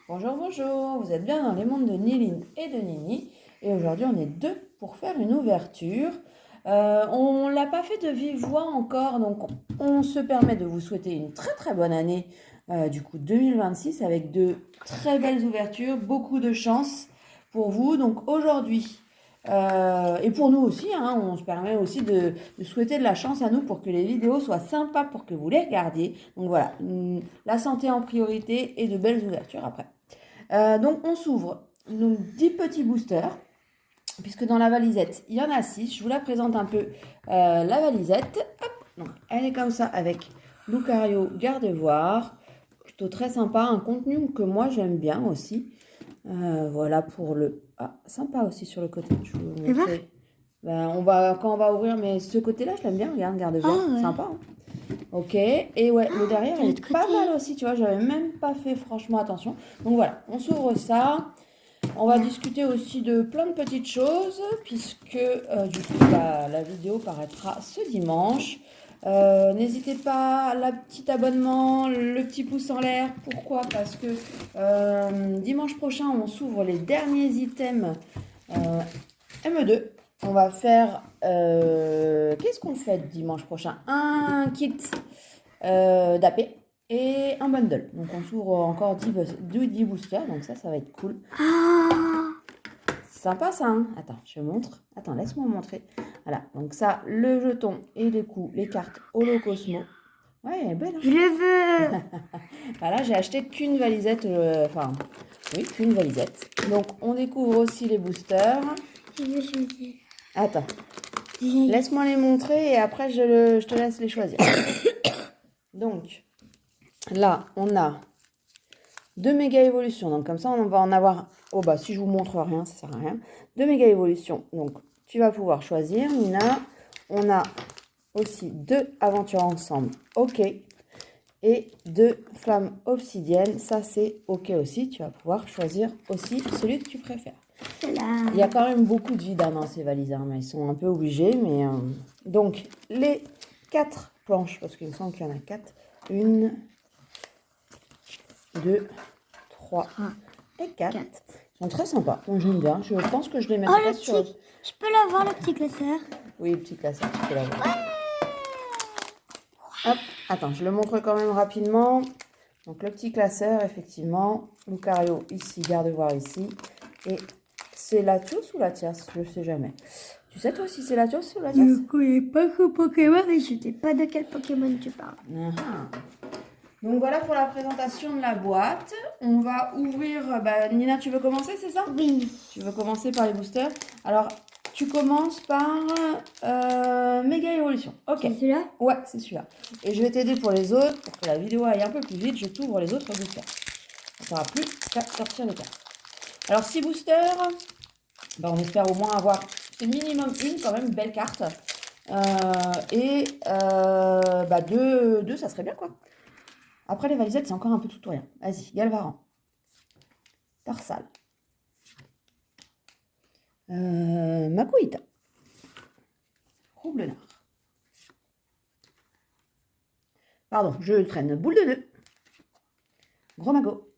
Bonjour, bonjour, vous êtes bien dans les mondes de Niline et de Nini. Et aujourd'hui, on est deux pour faire une ouverture. On ne l'a pas fait de vive voix encore, donc on se permet de vous souhaiter une très très bonne année, du coup 2026, avec de très belles ouvertures, beaucoup de chance pour vous. Donc aujourd'hui, et pour nous aussi, hein, on se permet aussi de souhaiter de la chance à nous pour que les vidéos soient sympas, pour que vous les regardiez. Donc voilà, la santé en priorité et de belles ouvertures après. Donc on s'ouvre nos 10 petits boosters, puisque dans la valisette, il y en a 6. Je vous la présente un peu, la valisette. Hop, donc, elle est comme ça avec Lucario Gardevoir. Plutôt très sympa, un contenu que moi j'aime bien aussi. Voilà pour le... Ah, sympa aussi sur le côté. Je vais vous montrer. Ben, quand on va ouvrir, mais ce côté-là, je l'aime bien. Regarde, Gardevoir, Ah ouais. sympa. Hein. Ok, et ouais, le derrière, de il l'autre est pas côté. mal aussi, tu vois, j'avais même pas fait franchement attention. Donc voilà, on s'ouvre ça. On va discuter aussi de plein de petites choses, puisque du coup, la vidéo paraîtra ce dimanche. N'hésitez pas, la petite abonnement, le petit pouce en l'air. Pourquoi? Parce que dimanche prochain, on s'ouvre les derniers items ME2. On va faire... qu'est-ce qu'on fait dimanche prochain? Un kit d'AP et un bundle. Donc on s'ouvre encore 10 boosters, donc ça va être cool. Ah, Sympa ça, hein. Attends, je montre. Attends, laisse-moi montrer. Voilà, donc ça, le jeton et les coups, les cartes Holo Cosmo. Ouais, elle est belle, hein. je le veux. Voilà, j'ai acheté qu'une valisette, enfin, oui, qu'une valisette. Donc on découvre aussi les boosters. Je veux choisir. Attends, laisse-moi les montrer et après je te laisse les choisir. Donc, là, on a 2 méga évolutions. Donc, comme ça, on va en avoir... Oh, bah, si je vous montre rien, ça sert à rien. 2 méga évolutions. Donc, tu vas pouvoir choisir, Nina. On a aussi 2 aventures ensemble. OK. Et 2 flammes obsidiennes. Ça, c'est OK aussi. Tu vas pouvoir choisir aussi celui que tu préfères. Là. Il y a quand même beaucoup de vides dans ces valises. Hein, mais ils sont un peu obligés. Mais donc, les 4 planches, parce qu'il me semble qu'il y en a 4. 1, 2, 3 et 4. Ils sont très sympas. Moi, j'aime bien. Je pense que je les mettrai sur... Je peux l'avoir, le petit classeur? Oui, le petit classeur, tu peux l'avoir. Hop, attends, je le montre quand même rapidement. Donc, le petit classeur, effectivement. Lucario ici, Gardevoir ici. Et c'est Latios ou Latias? Je ne sais jamais. Tu sais, toi, si c'est Latios ou Latias? Je ne connais pas ce Pokémon et je ne sais pas de quel Pokémon tu parles. Donc voilà pour la présentation de la boîte. On va ouvrir... Bah, Nina, tu veux commencer, c'est ça? Oui. Tu veux commencer par les boosters. Alors, tu commences par Méga Évolution. Ok. C'est celui-là? Ouais, c'est celui-là. Et je vais t'aider pour les autres. Pour que la vidéo aille un peu plus vite, je t'ouvre les autres boosters. Ça ne sera plus qu'à sortir les cartes. Alors, 6 boosters. Bah, on espère au moins avoir... C'est minimum une, quand même, belle carte. Et bah, deux, ça serait bien, quoi. Après, les valisettes, c'est encore un peu tout ou rien. Vas-y, Galvaran. Tarsal. Makuhita. Roublenard. Pardon, je traîne. Boule de nœud. Gros Mago.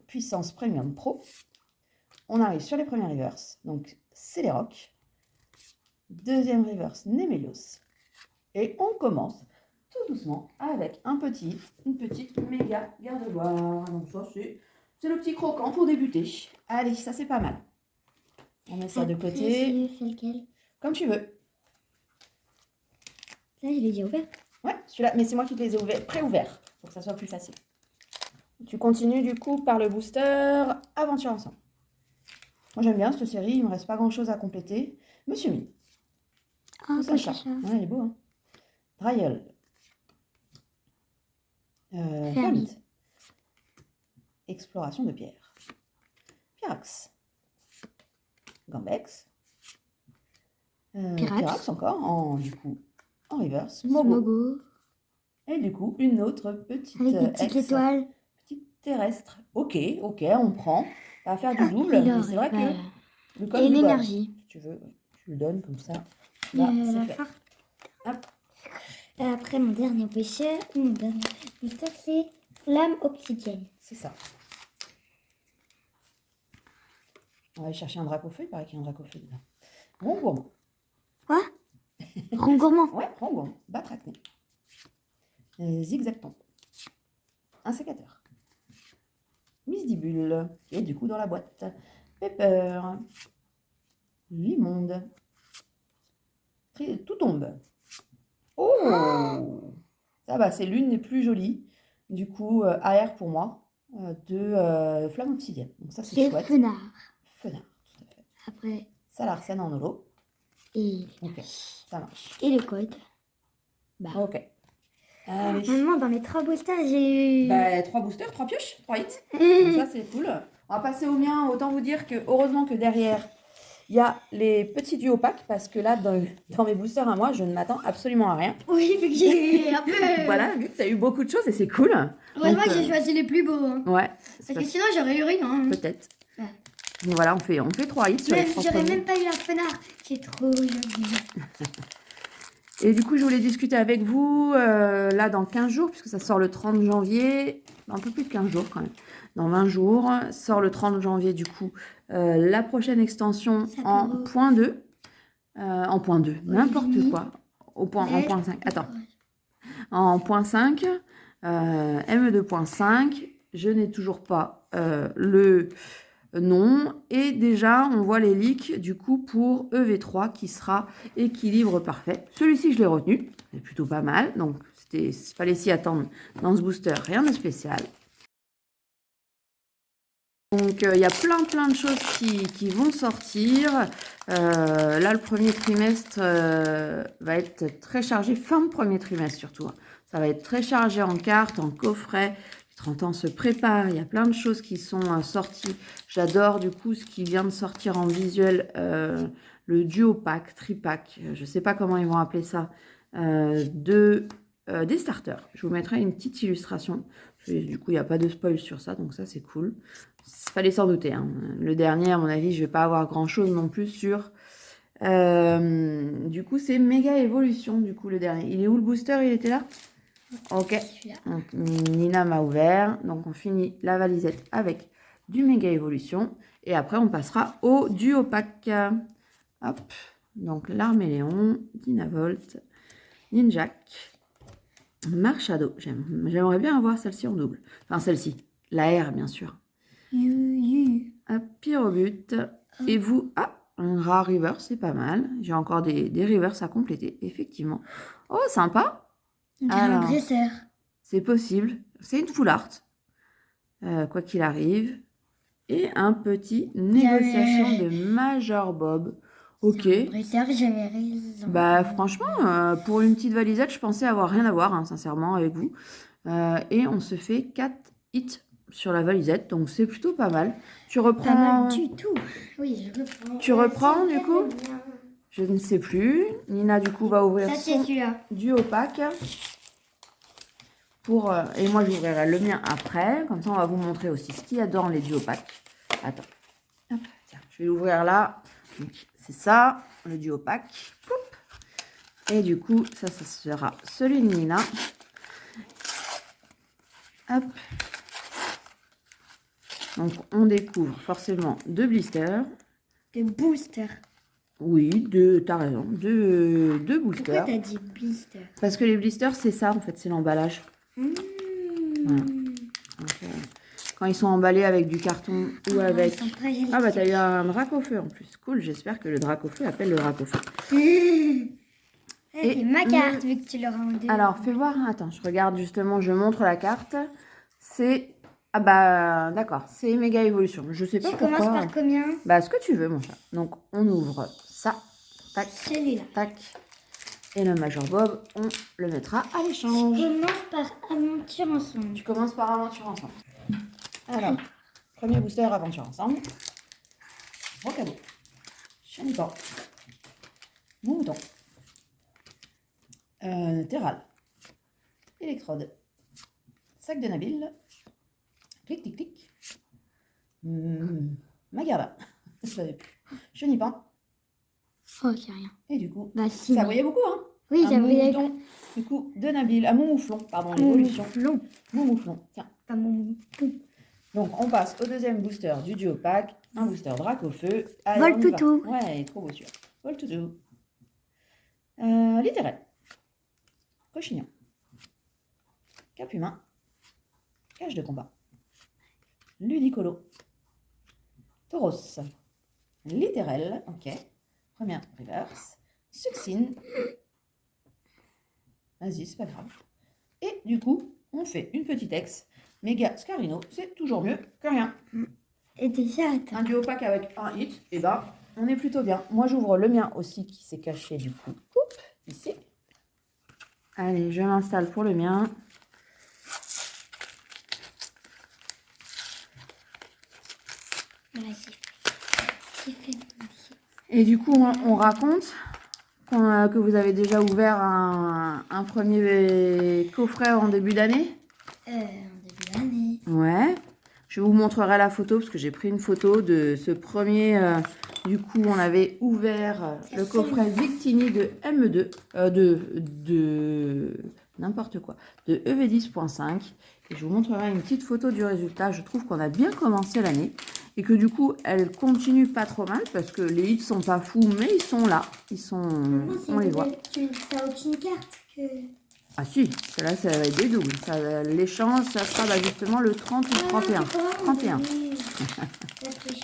Puissance Premium Pro. On arrive sur les premiers reverse. Donc, c'est les rocs. Deuxième reverse, Nemelios. Et on commence tout doucement avec une petite méga garde-boire. Donc ça, c'est le petit croquant pour débuter. Allez, ça c'est pas mal. On met ça de côté. C'est lequel? Comme tu veux. Là, je l'ai déjà ouvert. Ouais, celui-là, mais c'est moi qui te les ai ouverts, pré-ouverts, pour que ça soit plus facile. Tu continues du coup par le booster Aventure Ensemble. Moi j'aime bien cette série, il me reste pas grand-chose à compléter. Monsieur Mime. Ah, Sacha. Ouais, il est beau, hein. Dryel. Fermite. Exploration de pierre. Pyrax. Gambex. Pyrax encore, du coup, en reverse. Mogo. Et du coup, une autre petite avec des petites étoiles. Petite terrestre. Ok, on prend. Ça va faire du double, mais c'est vrai que le code et du l'énergie. Si tu veux, tu le donnes comme ça. Là, c'est fait. Hop. Après, mon dernier booster, c'est Flamme Obsidienne. C'est ça. On va aller chercher un dracofeu, il paraît qu'il y a un dracofeu dedans. Rond gourmand. Quoi? Rond gourmand. Ouais, rond gourmand. Batracné. Zigzagton. Un sécateur. Misdibule. Et du coup dans la boîte. Pepper. Limonde. Tout tombe. Oh! Ça va, c'est l'une des plus jolies. Du coup, AR pour moi. De flamme obsidienne. Donc ça, c'est C'est chouette. Fenard. Fenard, tout à fait. Après, Ça, l'arsène en holo. et, Ok, ça marche. et le code. Bah. Ok. Allez. Maman, dans mes 3 boosters, j'ai eu. Bah, 3 boosters, 3 pioches, 3 hits. Donc ça, c'est cool. On va passer au mien. Autant vous dire que heureusement que derrière, il y a les petits duos packs. Parce que là, dans mes boosters à moi, je ne m'attends absolument à rien. Oui, vu que j'ai un peu. Voilà, vu que tu as eu beaucoup de choses et c'est cool. Heureusement Donc, que j'ai choisi les plus beaux. Hein. Ouais, Parce que sinon, j'aurais eu rien. Hein. peut-être. Ouais. Donc voilà, on fait 3 hits sur les Même, 3 j'aurais premiers. même pas eu un Fenard qui est trop joli. Et du coup, je voulais discuter avec vous, là, dans 15 jours, puisque ça sort le 30 janvier, un peu plus de 15 jours quand même, dans 20 jours, sort le 30 janvier, du coup, la prochaine extension en point 2, n'importe quoi, en point 5, attends, en point 5, ME2.5, je n'ai toujours pas le nom, et déjà on voit les leaks du coup pour EV3 qui sera équilibre parfait. Celui-ci je l'ai retenu, c'est plutôt pas mal, donc il fallait s'y attendre dans ce booster, rien de spécial. Donc il y a plein de choses qui vont sortir. Là le premier trimestre va être très chargé, fin de premier trimestre surtout, hein. Ça va être très chargé en cartes, en coffrets. 30 ans se prépare, il y a plein de choses qui sont sorties. J'adore du coup ce qui vient de sortir en visuel, le duo pack, tripack, je ne sais pas comment ils vont appeler ça, des starters. Je vous mettrai une petite illustration. Du coup, il n'y a pas de spoil sur ça, donc ça c'est cool. Fallait s'en douter, hein. Le dernier, à mon avis, je ne vais pas avoir grand chose non plus sur. Du coup, c'est méga évolution, du coup, le dernier. Il est où le booster? Il était là? Ok, donc, Nina m'a ouvert, donc on finit la valisette avec du méga évolution et après on passera au duo pack. Hop, donc l'Arméléon, Dynavolt, Ninjak, Marshado. J'aimerais bien avoir celle-ci en double, enfin celle-ci, la R bien sûr. Pyrobut, et vous, un rare river, c'est pas mal. J'ai encore des rivers à compléter, effectivement. Oh, sympa. Un dresseur. C'est possible. C'est une full art. Quoi qu'il arrive. Et un petit négociation de Major Bob. Ok. Dresseur, j'avais raison. Bah franchement, pour une petite valisette, je pensais avoir rien à voir, hein, sincèrement, avec vous. Et on se fait 4 hits sur la valisette. Donc c'est plutôt pas mal. Tu reprends... Pas mal du tout. Oui, je reprends. Tu reprends du coup? Je ne sais plus. Nina, du coup, va ouvrir ça, son duo pack. Et moi, j'ouvrirai le mien après. Comme ça, on va vous montrer aussi ce qu'il y a dans les duo packs. Attends. Hop, tiens, je vais l'ouvrir là. C'est ça, le duo pack. Poup. Et du coup, ça sera celui de Nina. Hop. Donc, on découvre forcément 2 blisters. Des boosters. Oui, t'as raison, deux boosters. Pourquoi t'as dit blister? Parce que les blisters, c'est ça, en fait, c'est l'emballage. Voilà. Donc, quand ils sont emballés avec du carton ou avec... Ah bah, t'as eu un drac au feu en plus. Cool, j'espère que le drac au feu appelle le drac au feu. C'est ma carte, vu que tu l'auras en deux. Alors, fais voir, attends, je regarde justement, je montre la carte. C'est... Ah bah, d'accord, c'est méga évolution. Je sais pas pourquoi. Tu commences par combien? Bah, ce que tu veux, mon chat. Donc, on ouvre ça. Tac, celui-là. Tac. Et le Major Bob, on le mettra à l'échange. Je commence par aventure ensemble. Tu commences par aventure ensemble. Alors, premier booster aventure ensemble. Rocabo. Chanipan. Mouton. Terral. Électrode. Sac de Nabil. Clic, clic, clic. Magarda. Je savais plus. Chenipan. Oh, c'est rien. Et du coup, bah, si, ça brillait beaucoup, hein? Oui, ça brillait. Du coup, de Nabil à mon mouflon. Pardon, l'évolution. Mon mouflon. Tiens. Pas mon mouflon. Donc, on passe au deuxième booster du duo pack. Un booster Dracofeu. Allez, Vol on y va. toutou. Ouais, trop beau celui-là. Vol toutou. Littéral. Cochignon. Cap humain. Cage de combat. Ludicolo. Tauros. Littéral. Ok. Première reverse. Succine. Vas-y, c'est pas grave. Et du coup, on fait une petite ex. Méga Scarino, c'est toujours mieux que rien. Et déjà, attends. Un duo pack avec un hit, et ben, on est plutôt bien. Moi, j'ouvre le mien aussi qui s'est caché du coup. Oups, ici. Allez, je m'installe pour le mien. Voilà, j'ai fait. Et du coup, on raconte que vous avez déjà ouvert un premier coffret en début d'année. En début d'année. Ouais. Je vous montrerai la photo parce que j'ai pris une photo de ce premier. Du coup, on avait ouvert le coffret Victini de ME2, de n'importe quoi, de EV10.5. Et je vous montrerai une petite photo du résultat. Je trouve qu'on a bien commencé l'année et que du coup, elle continue pas trop mal parce que les hits sont pas fous, mais ils sont là. Ils sont, on les voit. T'as aucune carte que... Ah si, celle-là, ça va être des doubles. L'échange, ça sera justement le 30 ou le 31. 31. Parce que je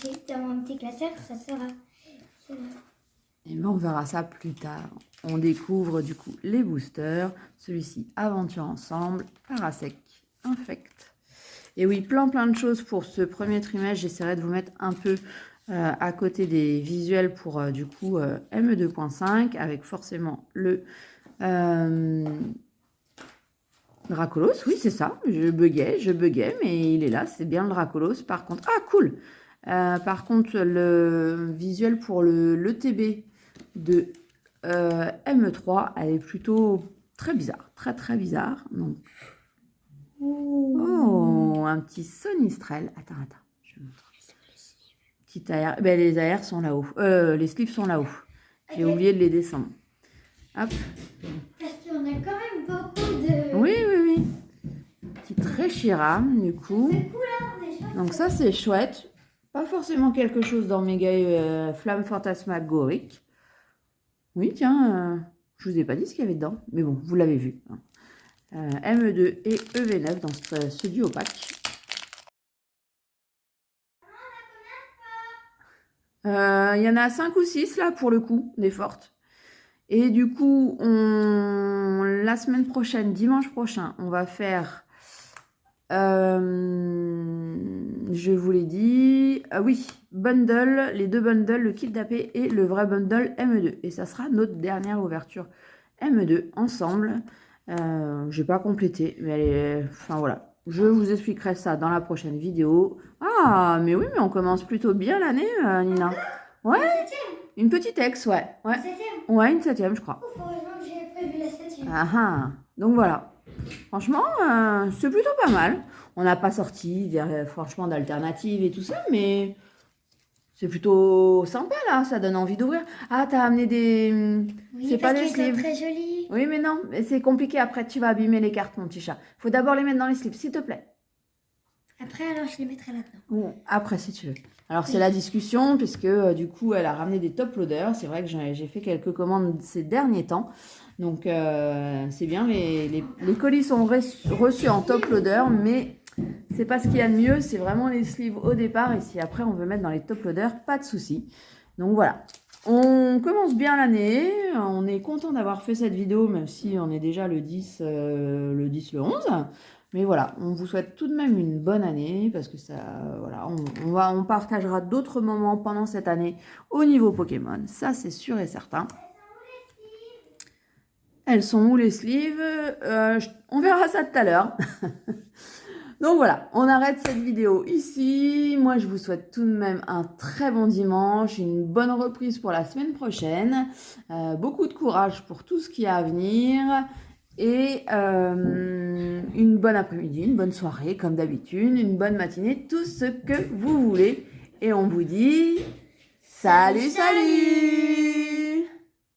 fais dans mon petit classeur, ça sera... Et ben on verra ça plus tard. On découvre du coup les boosters. Celui-ci, Aventure Ensemble, Parasec, Infect. Et oui, plein de choses pour ce premier trimestre. J'essaierai de vous mettre un peu à côté des visuels pour du coup ME2.5 avec forcément le... Dracolos, oui, c'est ça. Je buguais, mais il est là. C'est bien le Dracolos. Par contre, ah, cool. Par contre, le visuel pour le TB de ME3, elle est plutôt très bizarre. Très bizarre. Donc, oh, un petit Sonistrel. Attends. Je vais montrer. Petite air. Ben, les aires sont là-haut. Les sleeves sont là-haut. J'ai oublié de les descendre. Hop. Parce qu'on a quand même beaucoup de... Oui. Petit Treshira, du coup. Donc ça, c'est chouette. Pas forcément quelque chose dans Méga Flamme Fantasmagorique. Oui, tiens, je vous ai pas dit ce qu'il y avait dedans. Mais bon, vous l'avez vu. ME2 et EV9 dans ce duo pack. Il y en a 5 ou 6 là pour le coup, des fortes. Et du coup, la semaine prochaine, dimanche prochain, on va faire, je vous l'ai dit, oui, bundle, les deux bundles, le kit d'AP et le vrai bundle ME2. Et ça sera notre dernière ouverture ME2 ensemble. Je n'ai pas complété, mais enfin voilà. Je vous expliquerai ça dans la prochaine vidéo. Ah, mais oui, mais on commence plutôt bien l'année, Nina. Ouais, une petite ex, ouais. Ouais, une 7e, je crois. Heureusement que j'ai prévu la 7e. Ah, donc voilà. Franchement, c'est plutôt pas mal. On n'a pas sorti, franchement, d'alternatives et tout ça, mais c'est plutôt sympa, là. Ça donne envie d'ouvrir. Ah, t'as amené des... Oui, c'est pas parce des qu'ils sont sleeves. très jolis. Oui, mais non, mais c'est compliqué. Après, tu vas abîmer les cartes, mon petit chat. Faut d'abord les mettre dans les slips, s'il te plaît. Après, alors, je les mettrai là-dedans. Bon, après, si tu veux. Alors, c'est la discussion, puisque du coup, elle a ramené des top loaders. C'est vrai que j'ai fait quelques commandes ces derniers temps. Donc, c'est bien. Les colis sont reçus en top loader, mais c'est pas ce qu'il y a de mieux. C'est vraiment les sleeves au départ. Et si après, on veut mettre dans les top loaders, pas de souci. Donc, voilà. On commence bien l'année. On est content d'avoir fait cette vidéo, même si on est déjà le 10, le 11. Mais voilà, on vous souhaite tout de même une bonne année parce que ça, voilà, on partagera d'autres moments pendant cette année au niveau Pokémon. Ça, c'est sûr et certain. Elles sont où les sleeves? On verra ça tout à l'heure. Donc voilà, on arrête cette vidéo ici. Moi, je vous souhaite tout de même un très bon dimanche, une bonne reprise pour la semaine prochaine. Beaucoup de courage pour tout ce qui a à venir. Et une bonne après-midi, une bonne soirée comme d'habitude, une bonne matinée, tout ce que vous voulez. Et on vous dit salut, salut!